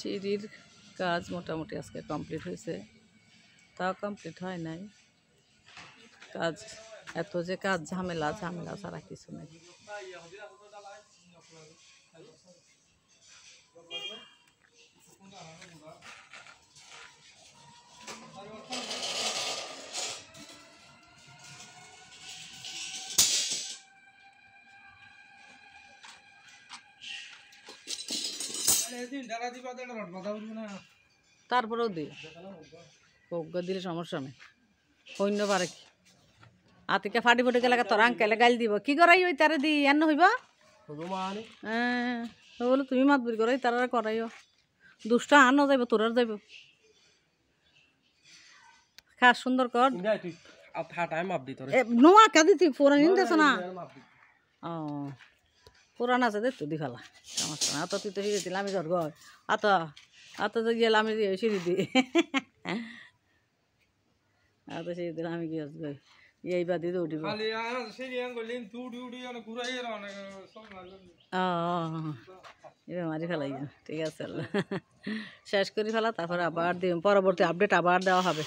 সিঁড়ির কাজ মোটামুটি আজকে কমপ্লিট হয়েছে, তাও কমপ্লিট হয় নাই। কাজ এত যে কাজ ঝামেলা ছাড়া কিছু নেই। তারপরেও দিই দিলে সমস্যা নেই। অন্য পারে কি আতিকে ফাটি ফুটি গেলে তোর আঙ্কেলে গাইল দিব কি করাই ওই তারে দি এন্ন হইব। হ্যাঁ বলো তুমি মাত বুড়ি করাই তারা করাইও দুষ্টা আনো যাইব তোর আর যাইব খাস সুন্দর কর নোয়া কা দিতি পুরান নিতেছ না। ও পুরান আছে দে তো দি ফেলা সমস্যা না। তুই তো সিঁড়ি দিলে আমি ধর ঘর আত তো গেলে আমি সিঁড়ি দিই সিঁড়ি দিলে আমি গিয়ে এই বাদি তো উঠিব। মারি ফেলাই ঠিক আছে শেষ করে ফেলা, তারপরে আবার পরবর্তী আপডেট আবার দেওয়া হবে।